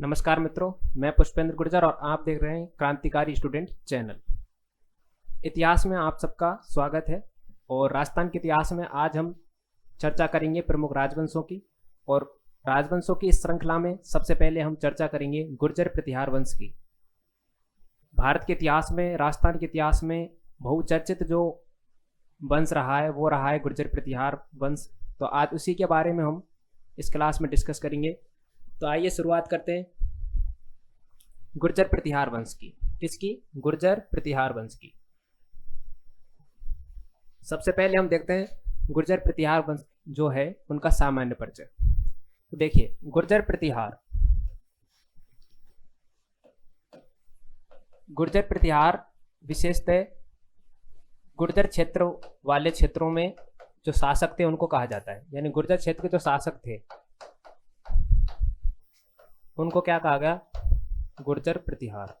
नमस्कार मित्रों, मैं पुष्पेंद्र गुर्जर और आप देख रहे हैं क्रांतिकारी स्टूडेंट चैनल। इतिहास में आप सबका स्वागत है। और राजस्थान के इतिहास में आज हम चर्चा करेंगे प्रमुख राजवंशों की। और राजवंशों की इस श्रृंखला में सबसे पहले हम चर्चा करेंगे गुर्जर प्रतिहार वंश की। भारत के इतिहास में, राजस्थान के इतिहास में बहुचर्चित जो वंश रहा है वो रहा है गुर्जर प्रतिहार वंश। तो आज उसी के बारे में हम इस क्लास में डिस्कस करेंगे। तो आइए शुरुआत करते हैं गुर्जर प्रतिहार वंश की। किसकी? गुर्जर प्रतिहार वंश की। सबसे पहले हम देखते हैं गुर्जर प्रतिहार वंश जो है उनका सामान्य परिचय। तो देखिए, गुर्जर प्रतिहार विशेषतः गुर्जर क्षेत्र वाले क्षेत्रों में जो शासक थे उनको कहा जाता है। यानी गुर्जर क्षेत्र के जो शासक थे उनको क्या कहा गया? गुर्जर प्रतिहार।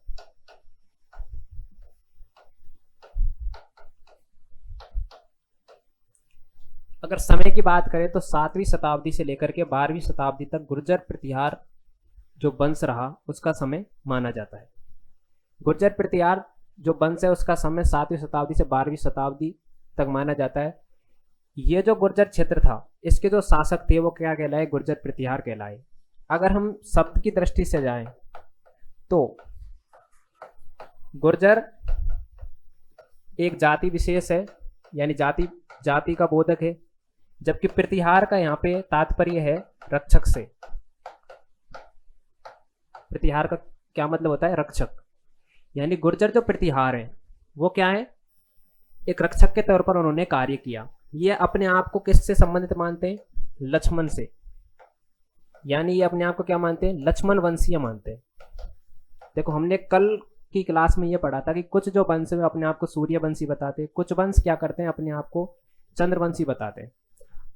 अगर समय की बात करें तो 7वीं शताब्दी से लेकर के 12वीं शताब्दी तक गुर्जर प्रतिहार जो वंश रहा उसका समय माना जाता है। गुर्जर प्रतिहार जो वंश है उसका समय 7वीं शताब्दी से 12वीं शताब्दी तक माना जाता है। ये जो गुर्जर क्षेत्र था इसके जो शासक थे वो क्या कहलाए? गुर्जर प्रतिहार कहलाए। अगर हम शब्द की दृष्टि से जाएं तो गुर्जर एक जाति विशेष है, यानी जाति का बोधक है। जबकि प्रतिहार का यहाँ पे तात्पर्य है रक्षक से। प्रतिहार का क्या मतलब होता है? रक्षक। यानी गुर्जर जो प्रतिहार है वो क्या है? एक रक्षक के तौर पर उन्होंने कार्य किया। ये अपने आप को किससे संबंधित मानते हैं? लक्ष्मण से। यानी ये अपने आप को क्या मानते हैं? लक्ष्मण वंशीय मानते हैं। देखो, हमने कल की क्लास में ये पढ़ा था कि कुछ जो वंश में अपने आप को सूर्यवंशी बताते हैं, कुछ वंश क्या करते हैं? अपने आप को चंद्रवंशी बताते हैं।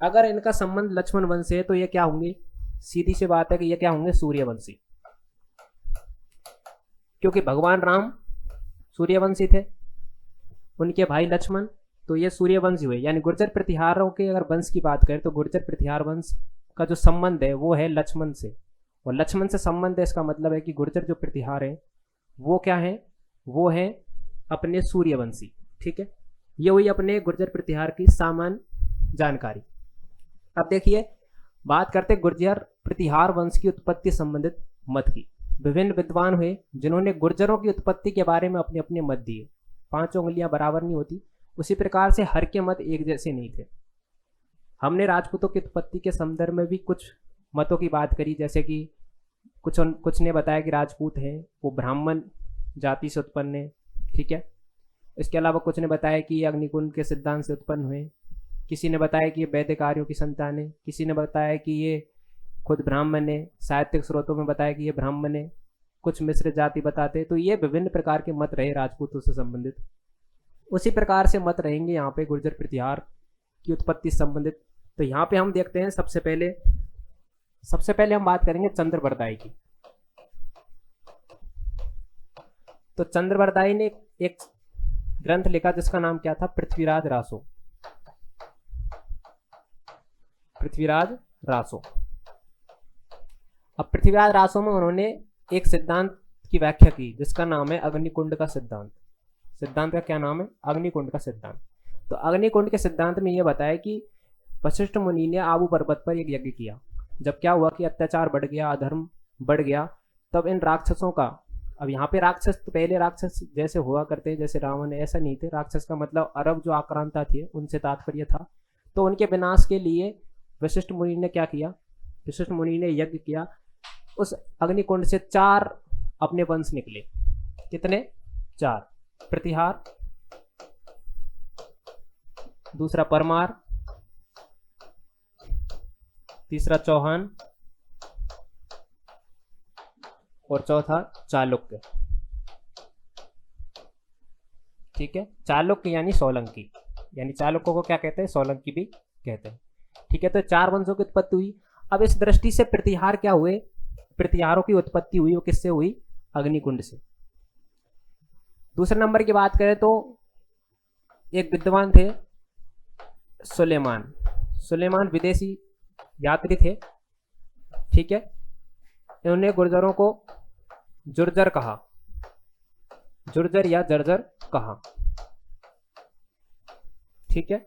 अगर इनका संबंध लक्ष्मण वंश है तो ये क्या होंगे? सीधी सी बात है कि ये क्या होंगे? सूर्यवंशी। क्योंकि भगवान राम सूर्यवंशी थे, उनके भाई लक्ष्मण, तो ये सूर्यवंशी हुए। यानी गुर्जर प्रतिहारों के अगर वंश की बात करें तो गुर्जर प्रतिहार वंश का जो संबंध है वो है लक्ष्मण से। और लक्ष्मण से संबंध है, इसका मतलब है कि गुर्जर जो प्रतिहार है वो क्या है? वो है अपने सूर्यवंशी। ठीक है, ये हुई अपने गुर्जर प्रतिहार की सामान्य जानकारी। अब देखिए, बात करते गुर्जर प्रतिहार वंश की उत्पत्ति संबंधित मत की। विभिन्न विद्वान हुए जिन्होंने गुर्जरों की उत्पत्ति के बारे में अपने अपने मत दिए। 5 उंगलियां बराबर नहीं होती, उसी प्रकार से हर के मत एक जैसे नहीं थे। हमने राजपूतों की उत्पत्ति के संदर्भ में भी कुछ मतों की बात करी, जैसे कि कुछ ने बताया कि राजपूत हैं वो ब्राह्मण जाति से उत्पन्न है। ठीक है, इसके अलावा कुछ ने बताया कि ये अग्निकुंड के सिद्धांत से उत्पन्न हुए। किसी ने बताया कि ये वैदिक आर्यों की संतान है। किसी ने बताया कि ये खुद ब्राह्मण है। साहित्यिक स्रोतों में बताया कि ये ब्राह्मण है। कुछ मिश्र जाति बताते। तो ये विभिन्न प्रकार के मत रहे राजपूतों से संबंधित। उसी प्रकार से मत रहेंगे यहाँ पे गुर्जर प्रतिहार की उत्पत्ति संबंधित। तो यहाँ पे हम देखते हैं सबसे पहले हम बात करेंगे चंद्रवरदायी की। तो चंद्रवरदायी ने एक ग्रंथ लिखा जिसका नाम क्या था? पृथ्वीराज रासो। अब पृथ्वीराज रासो में उन्होंने एक सिद्धांत की व्याख्या की जिसका नाम है अग्निकुंड का सिद्धांत। सिद्धांत का क्या नाम है? अग्निकुंड का सिद्धांत। तो अग्निकुंड के सिद्धांत में यह बताया कि वशिष्ठ मुनि ने आबू पर्वत पर एक यज्ञ किया। जब क्या हुआ कि अत्याचार बढ़ गया, अधर्म बढ़ गया, तब इन राक्षसों का, अब यहाँ पे राक्षस तो पहले राक्षस जैसे हुआ करते हैं जैसे रावण, ऐसा नहीं थे। राक्षस का मतलब अरब जो आक्रांता थी उनसे तात्पर्य था। तो उनके विनाश के लिए वशिष्ठ मुनि ने क्या किया? वशिष्ठ मुनि ने यज्ञ किया। उस अग्निकुंड से 4 अपने वंश निकले। कितने? 4। प्रतिहार, दूसरा परमार, तीसरा चौहान और चौथा चालुक्य। ठीक है, चालुक्य यानी सोलंकी। यानी चालुक्यों को क्या कहते हैं? सोलंकी भी कहते हैं। ठीक है, तो 4 वंशों की उत्पत्ति हुई। अब इस दृष्टि से प्रतिहार क्या हुए? प्रतिहारों की उत्पत्ति हुई वो किससे हुई? अग्निकुंड से। दूसरे नंबर की बात करें तो एक विद्वान थे सुलेमान विदेशी यात्री थे। ठीक है, इन्होंने गुर्जरों को जुर्जर कहा, जुर्जर या जर्जर कहा। ठीक है,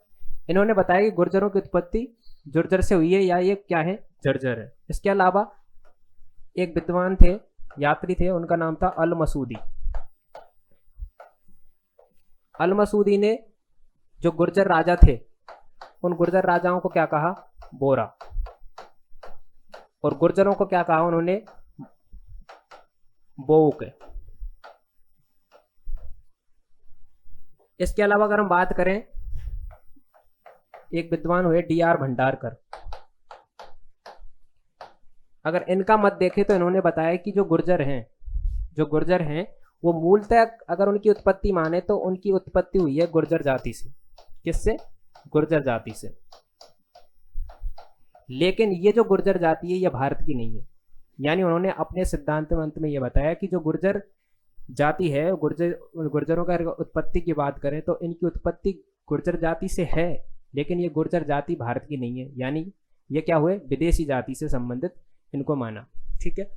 इन्होंने बताया कि गुर्जरों की उत्पत्ति जुर्जर से हुई है या ये क्या है, जर्जर है। इसके अलावा एक विद्वान थे, यात्री थे, उनका नाम था अल मसूदी। अल मसूदी ने जो गुर्जर राजा थे उन गुर्जर राजाओं को क्या कहा, बोरा, और गुर्जरों को क्या कहा उन्होंने, बोक। इसके अलावा अगर हम बात करें, एक विद्वान हुए डी.आर. भंडारकर। अगर इनका मत देखें तो इन्होंने बताया कि जो गुर्जर हैं वो मूलतः अगर उनकी उत्पत्ति माने तो उनकी उत्पत्ति हुई है गुर्जर जाति से। किससे, गुर्जर जाति से। लेकिन ये जो गुर्जर जाति है ये भारत की नहीं है। यानी उन्होंने अपने सिद्धांत में अंत में ये बताया कि जो गुर्जर जाति है, गुर्जरों का उत्पत्ति की बात करें तो इनकी उत्पत्ति गुर्जर जाति से है, लेकिन ये गुर्जर जाति भारत की नहीं है। यानी ये क्या हुए, विदेशी जाति से संबंधित इनको माना। ठीक है,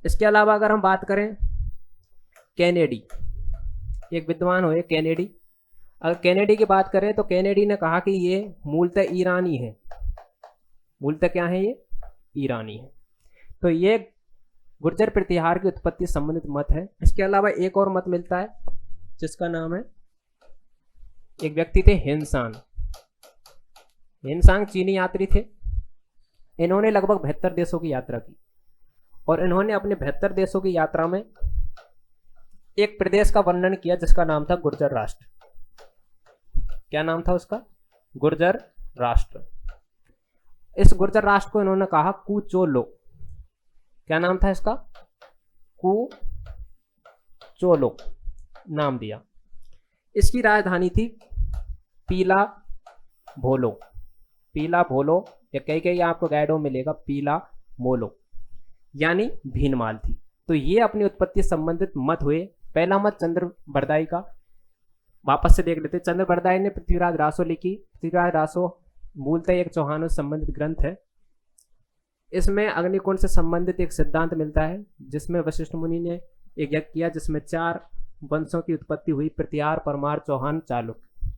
इसके अलावा अगर हम बात करें कैनेडी, एक विद्वान हुए कैनेडी। अगर कैनेडी की बात करें तो कैनेडी ने कहा कि ये मूलतः ईरानी है। मूलतः क्या है, ये ईरानी है। तो ये गुर्जर प्रतिहार की उत्पत्ति संबंधित मत है। इसके अलावा एक और मत मिलता है जिसका नाम है, एक व्यक्ति थे हेनसांग। हेनसांग चीनी यात्री थे। इन्होंने लगभग 72 देशों की यात्रा की और इन्होंने अपने 72 देशों की यात्रा में एक प्रदेश का वर्णन किया जिसका नाम था गुर्जर राष्ट्र। क्या नाम था उसका, गुर्जर राष्ट्र। इस गुर्जर राष्ट्र को इन्होंने कहा कुचोलो। क्या नाम था इसका, कुचोलो नाम दिया। इसकी राजधानी थी पीला भोलो। पीला भोलो या कई आपको गाइडों में मिलेगा पीला मोलो, यानी भीनमाल थी। तो ये अपनी उत्पत्ति संबंधित मत हुए। पहला मत चंद्र बरदाई का, वापस से देख लेते। चंद्र बरदाई ने पृथ्वीराज रासो लिखी। पृथ्वीराज रासो मूलतः एक चौहानों से संबंधित ग्रंथ है। इसमें अग्निकुंड से संबंधित एक सिद्धांत मिलता है जिसमें वशिष्ठ मुनि ने एक यज्ञ किया जिसमें 4 वंशों की उत्पत्ति हुई, प्रतिहार, परमार, चौहान, चालुक्य।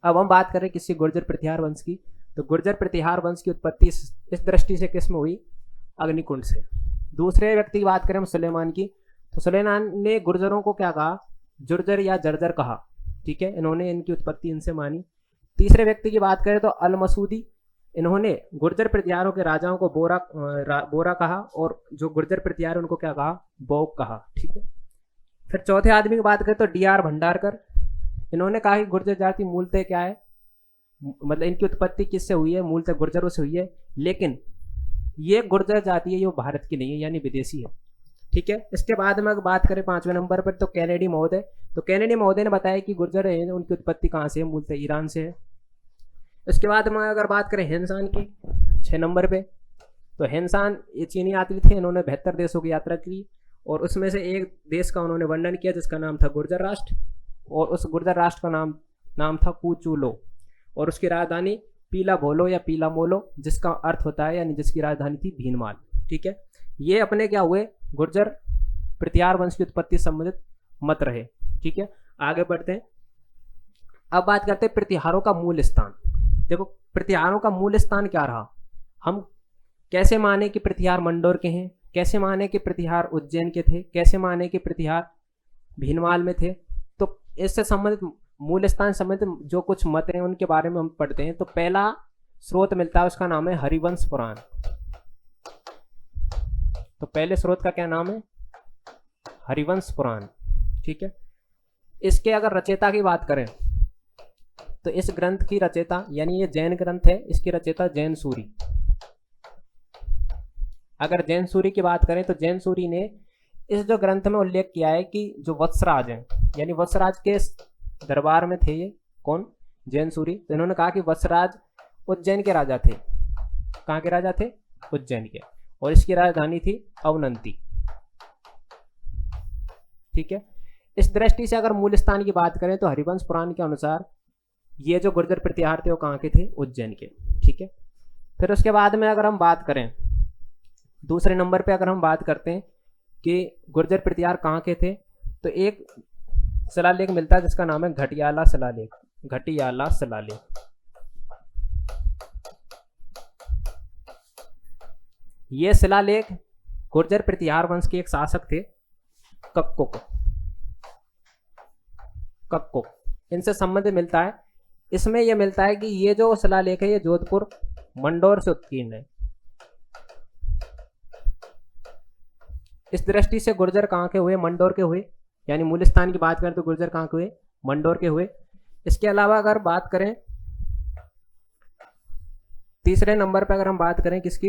अब हम बात करें किसी गुर्जर प्रतिहार वंश की, तो गुर्जर प्रतिहार वंश की उत्पत्ति इस दृष्टि से किसमें हुई, अग्निकुंड से। दूसरे व्यक्ति की बात करें हम सुलेमान की, तो सुलेमान ने गुर्जरों को क्या कहा, जुर्जर या जर्जर कहा। ठीक है, इन्होंने इनकी उत्पत्ति इनसे मानी। तीसरे व्यक्ति की बात करें तो अल मसूदी, इन्होंने गुर्जर प्रतिहारों के राजाओं को बोरा कहा और जो गुर्जर प्रतिहार उनको क्या कहा, बोक कहा। ठीक है, फिर चौथे आदमी की बात करें तो डी.आर. भंडारकर। इन्होंने कहा कि गुर्जर जाति मूलतः क्या है, मतलब इनकी उत्पत्ति किससे हुई है, मूलतः गुर्जरों से हुई है, लेकिन ये गुर्जर जाति है ये भारत की नहीं है, यानी विदेशी है। ठीक है, इसके बाद में अगर बात करें 5वें नंबर पर तो कैनेडी महोदय। तो कैनेडी महोदय ने बताया कि गुर्जर है उनकी उत्पत्ति कहाँ से है, मूलतः ईरान से है। इसके बाद में अगर बात करें हेनसान की 6 नंबर पे, तो हेनसान ये चीनी यात्री थे। इन्होंने 72 देशों की यात्रा की और उसमें से एक देश का उन्होंने वर्णन किया जिसका नाम था गुर्जर राष्ट्र, और उस गुर्जर राष्ट्र का नाम था कुचुलो, और उसकी राजधानी पीला भोलो या पीला मोलो, जिसका अर्थ होता है यानी जिसकी राजधानी थी भीनमाल। ठीक है, ये अपने क्या हुए, गुर्जर प्रतिहार वंश की उत्पत्ति संबंधित मत रहे। ठीक है, आगे बढ़ते हैं। अब बात करते हैं प्रतिहारों का मूल स्थान। देखो, प्रतिहारों का मूल स्थान क्या रहा, हम कैसे माने कि प्रतिहार मंडोर के हैं, कैसे माने कि प्रतिहार उज्जैन के थे, कैसे माने कि प्रतिहार भीनमाल में थे। तो इससे संबंधित मूल स्थान संबंधित जो कुछ मत हैं उनके बारे में हम पढ़ते हैं। तो पहला स्रोत मिलता है, उसका नाम है हरिवंश पुराण। तो पहले स्रोत का क्या नाम है, हरिवंश पुराण। ठीक है, इसके अगर रचयिता की बात करें तो इस ग्रंथ की रचयिता, यानी ये जैन ग्रंथ है, इसकी रचयिता जैन सूरी। अगर जैन सूरी की बात करें तो जैन सूरी ने इस जो ग्रंथ में उल्लेख किया है कि जो वत्सराज हैं, यानी वत्सराज के दरबार में थे, ये कौन, जैन सूरी। तो इन्होंने कहा कि वत्सराज उज्जैन के राजा थे। कहाँ के राजा थे, उज्जैन के, और इसकी राजधानी थी अवनंती। ठीक है, इस दृष्टि से अगर मूल स्थान की बात करें तो हरिवंश पुराण के अनुसार ये जो गुर्जर प्रतिहार थे वो कहाँ के थे, उज्जैन के। ठीक है, फिर उसके बाद में अगर हम बात करें दूसरे नंबर पे अगर हम बात करते हैं कि गुर्जर प्रतिहार कहाँ के थे, तो एक शिलालेख मिलता है जिसका नाम है घटियाला शिलालेख। घटियाला शिलालेख, ये शिलालेख गुर्जर प्रतिहार वंश के एक शासक थे कक्कुक। कक्कुक, इनसे संबंध मिलता है। इसमें यह मिलता है कि ये जो शिलालेख है ये जोधपुर मंडौर से उत्कीर्ण है। इस दृष्टि से गुर्जर कहाँ के हुए? मंडौर के हुए। यानी मूल स्थान की बात करें तो गुर्जर कहाँ के हुए? मंडौर के हुए। इसके अलावा अगर बात करें तीसरे नंबर पर, अगर हम बात करें किसकी,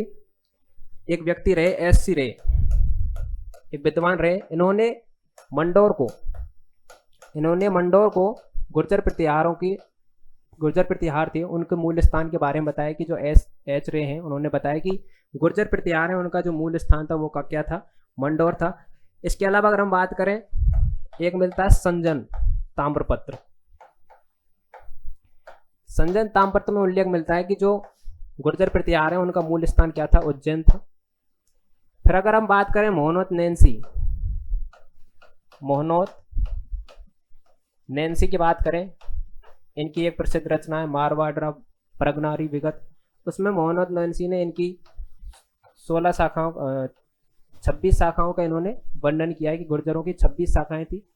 एक व्यक्ति रहे एस.सी. रे, एक विद्वान रहे। इन्होंने मंडौर को गुर्जर प्रतिहार थे उनके मूल स्थान के बारे में बताया कि जो एच रे हैं उन्होंने बताया कि गुर्जर प्रतिहार है उनका जो मूल स्थान था वो का क्या था? मंडौर था। इसके अलावा अगर हम बात करें, एक मिलता है संजन ताम्रपत्र। संजन ताम्रपत्र में उल्लेख मिलता है कि जो गुर्जर प्रतिहार है उनका मूल स्थान क्या था? उज्जैन था। फिर अगर हम बात करें मोहनोत नैन्सी की बात करें, इनकी एक प्रसिद्ध रचना है मारवाड़ प्रगनारी विगत। उसमें मोहनोत नैन्सी ने इनकी 26 शाखाओं का इन्होंने वर्णन किया है कि गुर्जरों की 26 शाखाएं थी।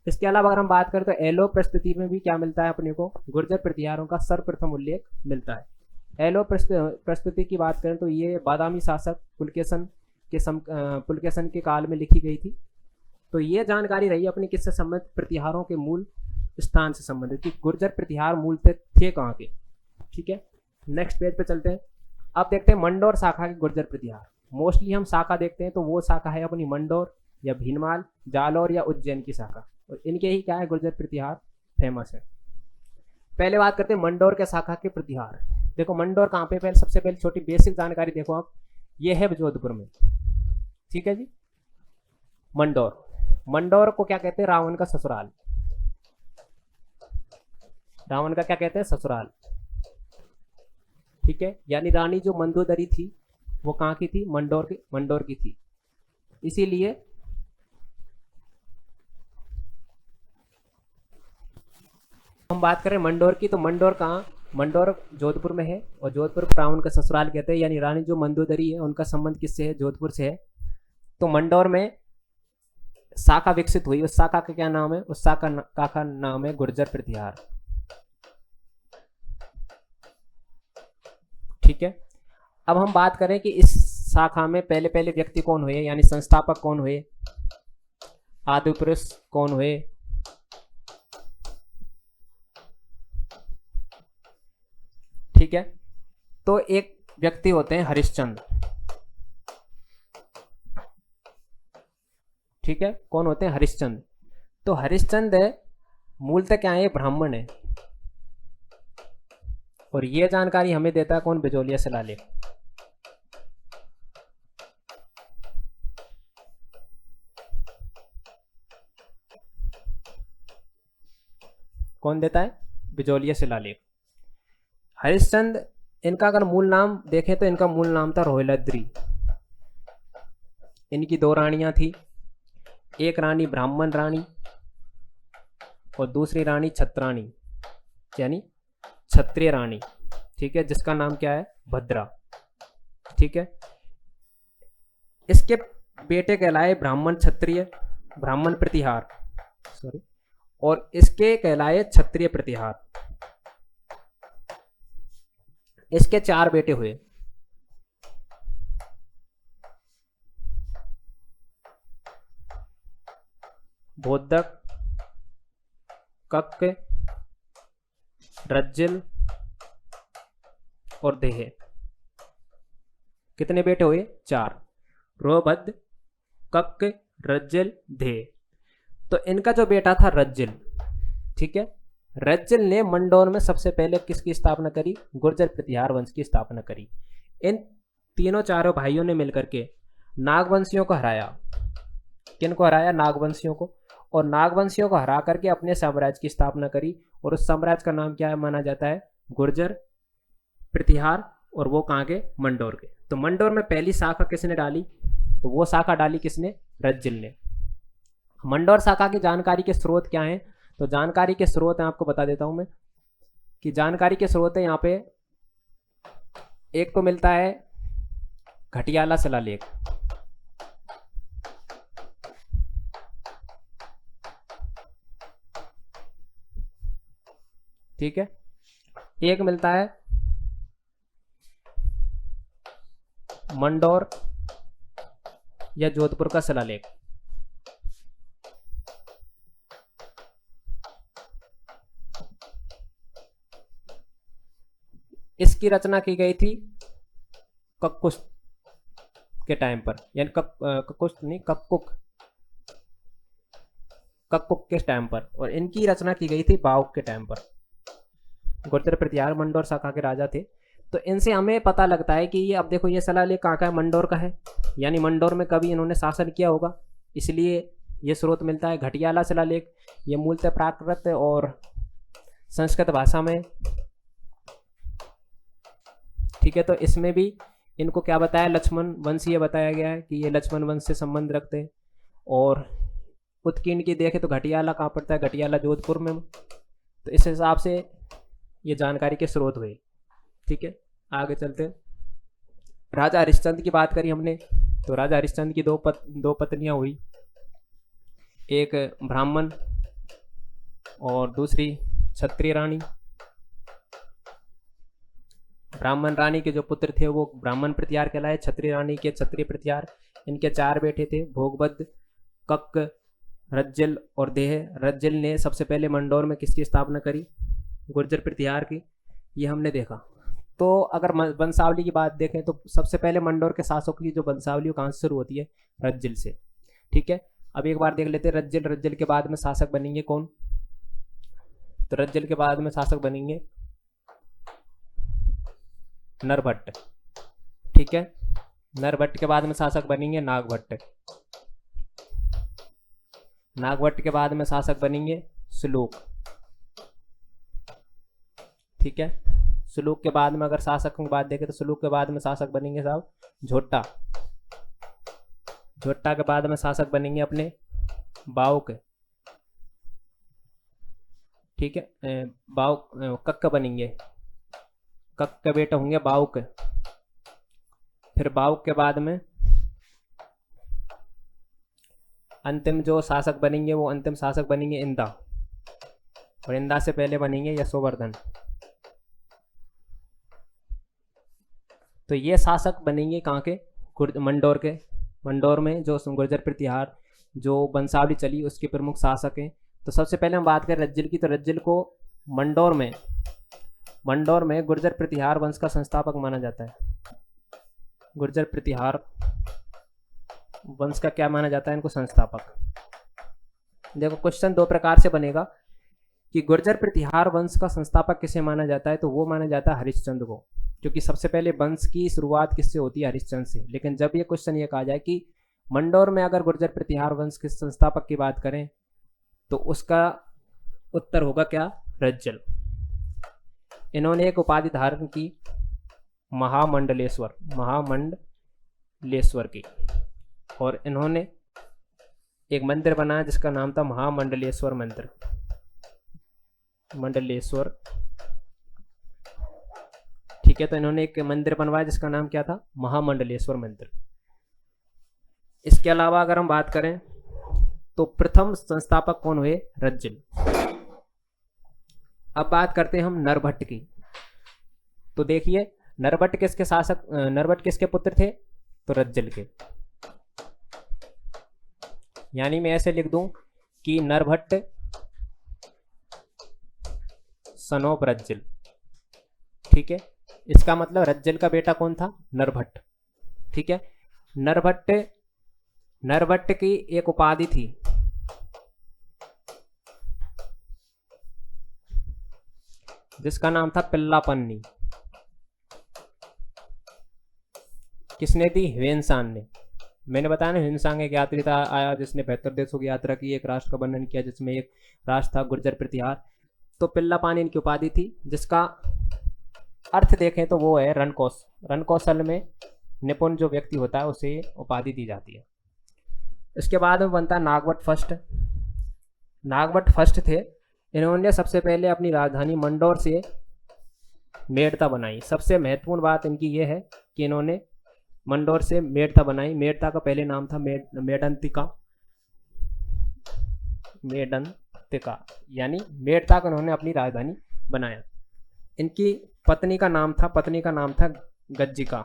इसके अलावा अगर हम बात करें तो एलो प्रस्तुति में भी क्या मिलता है अपने को? गुर्जर प्रतिहारों का सर्वप्रथम उल्लेख मिलता है। एलो प्रस्तुति की बात करें तो ये बादामी शासक पुलकेशन के काल में लिखी गई थी। तो ये जानकारी रही अपनी किससे संबंधित? प्रतिहारों के मूल स्थान से संबंधित कि गुर्जर प्रतिहार मूलतः थे कहाँ के। ठीक है, नेक्स्ट पेज पे चलते हैं। अब देखते हैं मंडौर शाखा के गुर्जर प्रतिहार। मोस्टली हम शाखा देखते हैं तो वो शाखा है अपनी मंडौर या भीनमाल, जालौर या उज्जैन की शाखा, और इनके ही क्या है? गुर्जर प्रतिहार फेमस है। पहले बात करते हैं मंडौर के शाखा के प्रतिहार। देखो मंडौर कहाँ पे? पहले सबसे पहले छोटी बेसिक जानकारी देखो आप, ये है जोधपुर में। ठीक है जी। मंडौर को क्या कहते हैं? रावण का ससुराल। रावण का क्या कहते हैं? ससुराल। ठीक है, यानी रानी जो मंदोदरी थी वो कहाँ की थी? मंडौर की थी। इसीलिए हम बात करें मंडौर की, तो मंडौर कहाँ? मंडौर जोधपुर में है, और जोधपुर को रावण का ससुराल कहते हैं। यानी रानी जो मंदोदरी है उनका संबंध किससे है? जोधपुर से है। तो मंडौर में शाखा विकसित हुई, उस शाखा का क्या नाम है? उस शाखा का नाम है गुर्जर प्रतिहार। ठीक है, अब हम बात करें कि इस शाखा में पहले व्यक्ति कौन हुए, यानी संस्थापक कौन हुए, आदि पुरुष कौन हुए। ठीक है, तो एक व्यक्ति होते हैं हरिश्चंद्र। ठीक है, कौन होते हैं? हरिश्चंद्र। तो हरिश्चंद्र मूलतः क्या है? ब्राह्मण है, और यह जानकारी हमें देता है कौन? बिजोलिया शिलालेख। कौन देता है? बिजोलिया शिलालेख। हरिश्चंद्र, इनका अगर मूल नाम देखें तो इनका मूल नाम था रोहिलद्री। इनकी 2 रानियां थी, एक रानी ब्राह्मण रानी और दूसरी रानी छत्राणी, यानी क्षत्रिय रानी। ठीक है, जिसका नाम क्या है? भद्रा। ठीक है, इसके बेटे कहलाए ब्राह्मण प्रतिहार, और इसके कहलाए क्षत्रिय प्रतिहार। इसके 4 बेटे हुए। बोधक, कक्क, रज्जिल और देह। कितने बेटे हुए? 4। रोभद्र, कक्क, रज्जिल, देह। तो इनका जो बेटा था रज्जिल, ठीक है, रज्जिल ने मंडौर में सबसे पहले किसकी स्थापना करी? गुर्जर प्रतिहार वंश की स्थापना करी। इन तीनों चारों भाइयों ने मिलकर के नागवंशियों को हराया। किनको हराया? नागवंशियों को। और नागवंशियों को हरा करके अपने साम्राज्य की स्थापना करी, और उस साम्राज्य का नाम क्या माना जाता है? गुर्जर प्रतिहार और वो कहाँ के, मंडोर के। तो मंडोर में पहली शाखा किसने डाली, तो वो शाखा डाली किसने, रज्जिल ने। मंडोर शाखा की जानकारी के स्रोत क्या हैं, तो जानकारी के स्रोत हैं, आपको बता देता हूं मैं कि जानकारी के स्रोत है यहाँ पे, एक तो मिलता है घटियाला शिलालेख, ठीक है। एक मिलता है मंडोर या जोधपुर का शिलालेख। इसकी रचना की गई थी कक्कुस के टाइम पर, यानी कक्कुस नहीं, कक्कुक के टाइम पर, और इनकी रचना की गई थी बाउक के टाइम पर। गुर्जर प्रतिहार मंडोर शाखा के राजा थे। तो इनसे हमें पता लगता है कि ये, अब देखो ये शिलालेख कहाँ का है, मंडोर का है, यानी मंडोर में कभी इन्होंने शासन किया होगा, इसलिए ये स्रोत मिलता है। घटियाला शिलालेख ये मूलतः प्राकृत और संस्कृत भाषा में, ठीक है। तो इसमें भी इनको क्या बताया, लक्ष्मण वंशीय बताया गया है कि ये लक्ष्मण वंश से संबंध रखते हैं। और उत्कीर्ण की देखें तो घटियाला कहाँ पड़ता है, घटियाला जोधपुर में। तो इस हिसाब से ये जानकारी के स्रोत हुए, ठीक है। आगे चलते हैं। राजा हरिश्चंद्र की बात करी हमने, तो राजा हरिश्चंद्र की दो पत्नियां हुई, एक ब्राह्मण और दूसरी क्षत्रिय रानी। ब्राह्मण रानी के जो पुत्र थे वो ब्राह्मण प्रतिहार कहलाए, क्षत्रिय रानी के क्षत्रिय प्रतिहार। इनके 4 बेटे थे, भोगबद्ध, कक्क, रज्जिल और देह। रज्जिल ने सबसे पहले मंडोर में किसकी स्थापना करी, गुर्जर प्रतिहार की, ये हमने देखा। तो अगर वंशावली की बात देखें तो सबसे पहले मंडोर के शासकों की जो वंशावली कहाँ से शुरू होती है, रज्जिल से, ठीक है। अब एक बार देख लेते हैं रज्जिल। रज्जिल के बाद में शासक बनेंगे कौन, तो रज्जिल के बाद में शासक बनेंगे नरभट्ट, ठीक है। नरभट्ट के बाद में शासक बनेंगे नागभट्ट। नागभट्ट के बाद में शासक बनेंगे सुलूक, ठीक है। सुलूक के बाद में अगर शासकों की बात देखें तो सुलूक के बाद में शासक बनेंगे साहब झोटा। झोटा के बाद में शासक बनेंगे अपने बाउक, ठीक है। बाउक कक्क बनेंगे, कक्क के बेटे होंगे बाउक। फिर बाउक के बाद में अंतिम जो शासक बनेंगे वो अंतिम शासक बनेंगे इंदा, और इंदा से पहले बनेंगे यशोवर्धन। तो ये शासक बनेंगे कहाँ के, मंडोर के। मंडोर में जो गुर्जर प्रतिहार जो वंशावली चली उसके प्रमुख शासक हैं। तो सबसे पहले हम बात करें रज्जिल की, तो रज्जिल को मंडोर में गुर्जर प्रतिहार वंश का संस्थापक माना जाता है। गुर्जर प्रतिहार वंश का क्या माना जाता है, इनको संस्थापक। देखो क्वेश्चन 2 प्रकार से बनेगा कि गुर्जर प्रतिहार वंश का संस्थापक किसे माना जाता है, तो वो माना जाता है हरिश्चंद्र को, क्योंकि सबसे पहले वंश की शुरुआत किससे होती है, हरिश्चंद्र से। लेकिन जब ये क्वेश्चन ये कहा जाए कि मंडोर में अगर गुर्जर प्रतिहार वंश के संस्थापक की बात करें तो उसका उत्तर होगा क्या, रज्जिल। इन्होंने एक उपाधि धारण की महामंडलेश्वर की, और इन्होंने एक मंदिर बनाया जिसका नाम था महामंडलेश्वर मंडलेश्वर, ठीक है। तो इन्होंने एक मंदिर बनवाया जिसका नाम क्या था, महामंडलेश्वर मंदिर। इसके अलावा अगर हम बात करें तो प्रथम संस्थापक कौन हुए, रज्जिल। अब बात करते हैं हम नरभट्ट की। तो देखिए नरभट्ट किसके पुत्र थे, तो रज्जिल के। यानी मैं ऐसे लिख दूं कि नरभट्ट सन ऑफ रज्जिल, ठीक है। इसका मतलब रज्जिल का बेटा कौन था, नरभट्ट, ठीक है। नरभट्ट की एक उपाधि थी जिसका नाम था पिल्लापन्नी। किसने दी, ह्वेनसांग ने। मैंने बताया ना, ह्वेनसांग एक यात्री था आया जिसने 72 देशों की यात्रा की, एक राष्ट्र का वर्णन किया जिसमें एक राष्ट्र था गुर्जर प्रतिहार। तो पिल्लापानी इनकी उपाधि थी, जिसका अर्थ देखें तो वो है रण कौशल में निपुण जो व्यक्ति होता है उसे उपाधि दी जाती है। इसके बाद में बनता है नागवट फर्स्ट। नागवट फर्स्ट थे, इन्होंने सबसे पहले अपनी राजधानी मंडौर से मेड़ता बनाई। सबसे महत्वपूर्ण बात इनकी ये है कि इन्होंने मंडौर से मेड़ता बनाई। मेड़ता का पहले नाम था मेड़ंतिका, यानी मेड़ता का उन्होंने अपनी राजधानी बनाया। इनकी पत्नी का नाम था गज्जिका।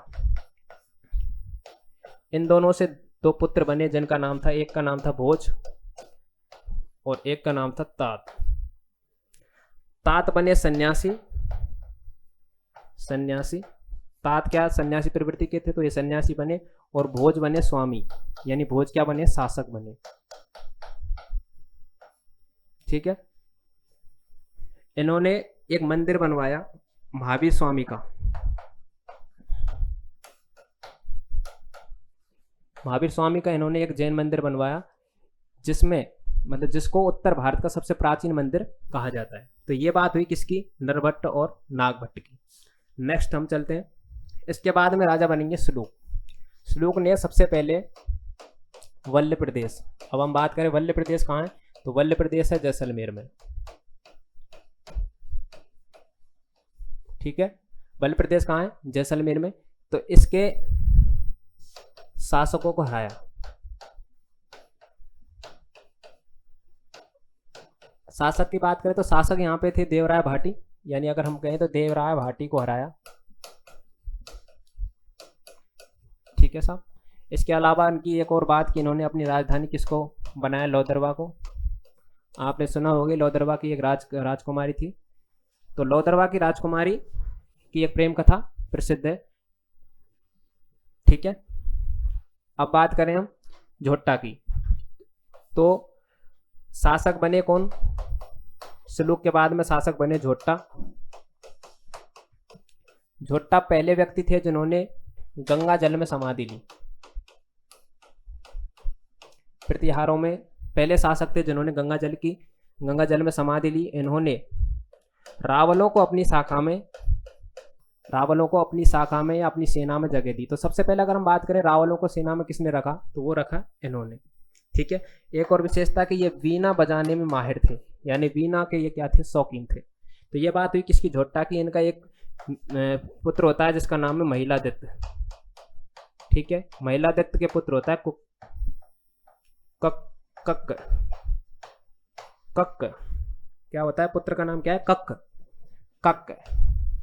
इन दोनों से 2 पुत्र बने जिनका नाम था, एक का नाम था भोज और एक का नाम था तात। तात बने सन्यासी। तात क्या सन्यासी प्रवृत्ति के थे, तो ये सन्यासी बने। और भोज बने स्वामी, यानी भोज क्या बने, शासक बने। ठीक है। इन्होंने एक मंदिर बनवाया महावीर स्वामी का। महावीर स्वामी का इन्होंने एक जैन मंदिर बनवाया, जिसमें मतलब जिसको उत्तर भारत का सबसे प्राचीन मंदिर कहा जाता है। तो ये बात हुई किसकी, नरभट्ट और नागभट्ट की। नेक्स्ट हम चलते हैं। इसके बाद में राजा बनेंगे श्लोक। श्लोक ने सबसे पहले वल्ल प्रदेश, अब हम बात करें वल्ल प्रदेश कहाँ है, तो वल्ल प्रदेश है जैसलमेर में। ठीक है, वल्ल प्रदेश कहाँ है, जैसलमेर में। तो इसके शासकों को हराया। शासक की बात करें तो शासक यहाँ पे थे देवराय भाटी, यानी अगर हम कहें तो देवराय भाटी को हराया। ठीक है साहब। इसके अलावा इनकी एक और बात कि इन्होंने अपनी राजधानी किसको बनाया, लोदरवा को। आपने सुना होगा लोदरवा की एक राजकुमारी थी। तो लोदरवा की राजकुमारी की एक प्रेम कथा प्रसिद्ध है। ठीक है। अब बात करें हम झोट्टा की, तो शासक बने कौन, श्लोक के बाद में शासक बने झोट्टा। झोट्टा पहले व्यक्ति थे जिन्होंने गंगा जल में समाधि ली। प्रतिहारों में पहले शासक थे जिन्होंने गंगा जल में समाधि ली। इन्होंने रावलों को अपनी शाखा में या अपनी सेना में जगह दी। तो सबसे पहले अगर हम बात करें रावलों को सेना में किसने रखा, तो वो रखा इन्होंने। ठीक है। एक और विशेषता कि ये वीणा बजाने में माहिर थे, यानी वीणा के ये क्या थे, शौकीन थे। तो ये बात हुई किसकी, झोट्टा की। इनका एक पुत्र होता है जिसका नाम है महिलादित्य। ठीक है। महिलादित्य के पुत्र होता है कक्क। क्या होता है, पुत्र का नाम क्या है, कक्क।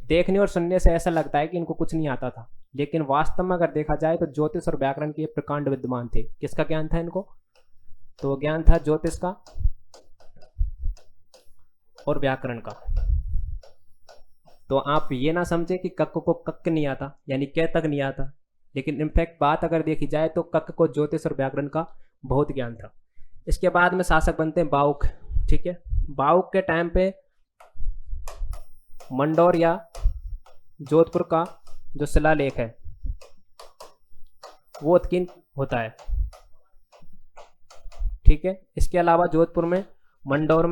देखने और सुनने से ऐसा लगता है कि इनको कुछ नहीं आता था, लेकिन वास्तव में अगर देखा जाए तो ज्योतिष और व्याकरण के प्रकांड विद्वान थे। किसका ज्ञान था इनको, तो ज्ञान था ज्योतिष का और व्याकरण का। तो आप ये ना समझे कि कक्क को कक्क नहीं आता, यानी कै तक नहीं आता, लेकिन इनफैक्ट बात अगर देखी जाए तो कक्क को ज्योतिष और व्याकरण का बहुत ज्ञान था। इसके बाद में शासक बनते हैं बाउक। ठीक है। बाउक के टाइम पे मंडौर या जोधपुर का जो शिलालेख है वो उत्कीर्ण होता है। ठीक है। इसके अलावा जोधपुर में मंडौर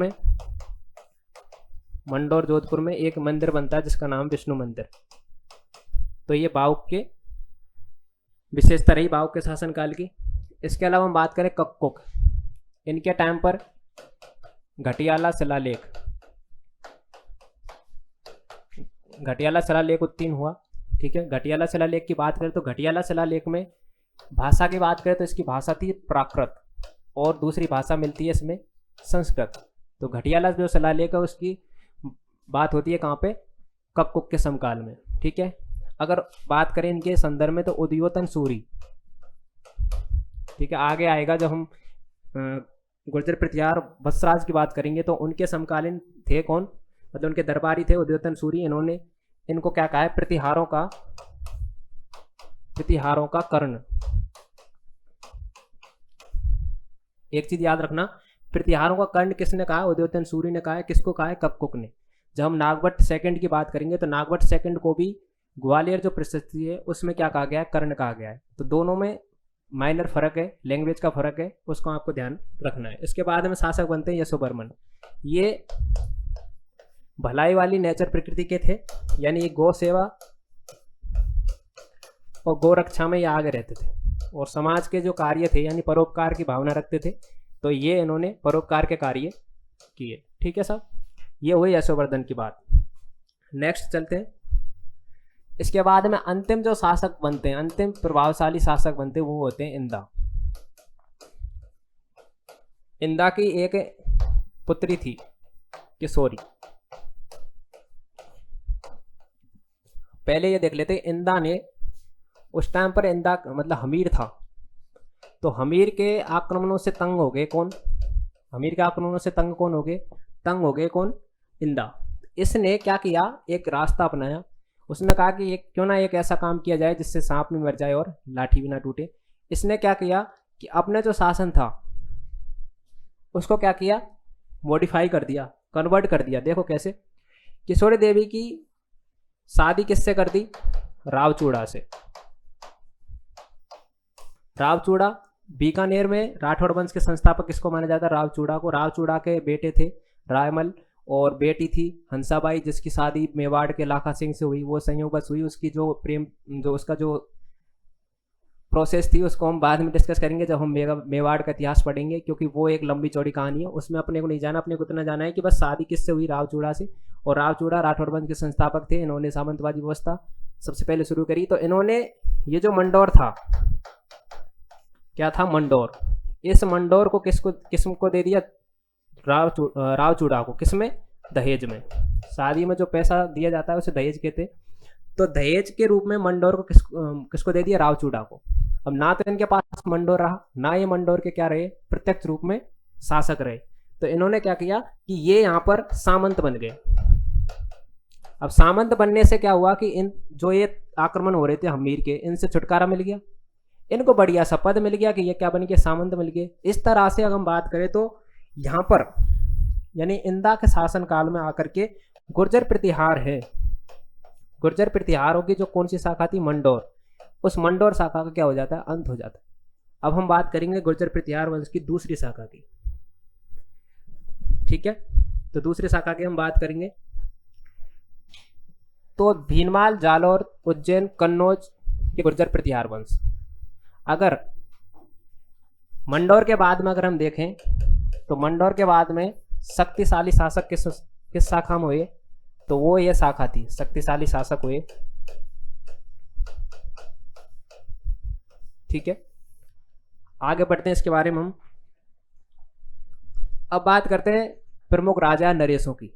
जोधपुर में एक मंदिर बनता है जिसका नाम विष्णु मंदिर। तो ये बाउक के विशेषता रही बाउक के शासनकाल की। इसके अलावा हम बात करें कक्कुक, इनके टाइम पर घटियाला शिलालेख उत्तीर्ण हुआ। ठीक है। घटियाला शिलालेख की बात करें तो घटियाला शिलालेख में भाषा की बात करें तो इसकी भाषा थी प्राकृत और दूसरी भाषा मिलती है इसमें संस्कृत। तो घटियाला जो शिलालेख है उसकी बात होती है कहाँ पे, कक्कुक के समकाल में। ठीक है। अगर बात करें इनके संदर्भ में तो उदयोतन सूरी, ठीक है, आगे आएगा जब हम गुर्जर प्रतिहार वत्सराज की बात करेंगे तो उनके समकालीन थे कौन, मतलब उनके दरबारी थे उदयोतन सूरी। इन्होंने इनको क्या कहा है, प्रतिहारों का कर्ण। एक चीज याद रखना, प्रतिहारों का कर्ण किसने कहा, उदयोतन सूरी ने कहा है। किसको कहा है, कक्कुक ने। जब हम नागभट्ट सेकंड की बात करेंगे तो नागभट्ट सेकंड को भी ग्वालियर जो प्रशस्ति है उसमें क्या कहा गया है, कर्ण कहा गया है। तो दोनों में माइनर फर्क है, लैंग्वेज का फर्क है, उसको आपको ध्यान रखना है। इसके बाद में शासक बनते हैं यशोवर्मन। ये भलाई वाली नेचर प्रकृति के थे, यानी ये गौ सेवा और गौ रक्षा में ये आगे रहते थे, और समाज के जो कार्य थे यानी परोपकार की भावना रखते थे, तो ये इन्होंने परोपकार के कार्य किए। ठीक है साहब, ये हुई यशोवर्धन की बात। नेक्स्ट चलते हैं। इसके बाद में अंतिम जो शासक बनते हैं, अंतिम प्रभावशाली शासक बनते हैं, वो होते हैं इंदा। इंदा की एक पुत्री थी किशोरी। पहले ये देख लेते हैं, इंदा ने उस टाइम पर, इंदा मतलब हमीर था, तो हमीर के आक्रमणों से तंग हो गए कौन? हमीर के आक्रमणों से तंग कौन हो गए? तंग हो गए कौन? इंदा। इसने क्या किया, एक रास्ता अपनाया। उसने कहा कि एक क्यों ना एक ऐसा काम किया जाए जिससे सांप भी मर जाए और लाठी भी ना टूटे। इसने क्या किया कि अपने जो शासन था उसको क्या किया, मॉडिफाई कर दिया, कन्वर्ट कर दिया। देखो कैसे, किशोरी देवी की शादी किससे कर दी? रावचूड़ा से। रावचूड़ा बीकानेर में राठौड़ वंश के संस्थापक किसको माना जाता है? रावचूड़ा को। रावचूड़ा के बेटे थे रायमल, और बेटी थी हंसाबाई, जिसकी शादी मेवाड़ के लाखा सिंह से हुई। वो संयोगवश हुई। उसकी जो प्रेम, जो उसका जो प्रोसेस थी उसको हम बाद में डिस्कस करेंगे जब हम मेवाड़ का इतिहास पढ़ेंगे, क्योंकि वो एक लंबी चौड़ी कहानी है, उसमें अपने को नहीं जाना। अपने को इतना जाना है कि बस शादी किससे हुई? रावचूड़ा से। और रावचूड़ा राठौड़ वंश के संस्थापक थे। इन्होंने सामंतवादी व्यवस्था सबसे पहले शुरू करी। तो इन्होंने ये जो मंडौर था, क्या था? मंडौर। इस मंडौर को किसको दे दिया? रावचूड़ा को। किसमें? दहेज में। शादी में जो पैसा दिया जाता है उसे दहेज कहते। तो दहेज के रूप में मंडौर को किसको दे दिया? रावचूड़ा को। अब ना तो इनके पास मंडौर रहा, ना ये मंडौर के क्या रहे? प्रत्यक्ष रूप में शासक रहे। तो इन्होंने क्या किया कि ये यहाँ पर सामंत बन गए। अब सामंत बनने से क्या हुआ कि इन जो ये आक्रमण हो रहे थे हमीर के, इनसे छुटकारा मिल गया, इनको बढ़िया सा पद मिल गया कि ये क्या बन गए? सामंत मिल गए। इस तरह से अगर हम बात करें तो यहाँ पर यानी इंदा के शासन काल में आकर के गुर्जर प्रतिहार है। गुर्जर प्रतिहारों की जो कौन सी शाखा थी? मंडौर। उस मंडौर शाखा का क्या हो जाता है? अंत हो जाता है। अब हम बात करेंगे गुर्जर प्रतिहार वंश की दूसरी शाखा की। ठीक है, तो दूसरी शाखा की हम बात करेंगे तो भीनमाल, जालौर, उज्जैन, कन्नौज के गुर्जर प्रतिहार वंश। अगर मंडौर के बाद में अगर हम देखें तो मंडौर के बाद में शक्तिशाली शासक किस शाखा में हुए? तो वो ये शाखा थी, शक्तिशाली शासक हुए। ठीक है, आगे बढ़ते हैं इसके बारे में हम। अब बात करते हैं प्रमुख राजा नरेशों की।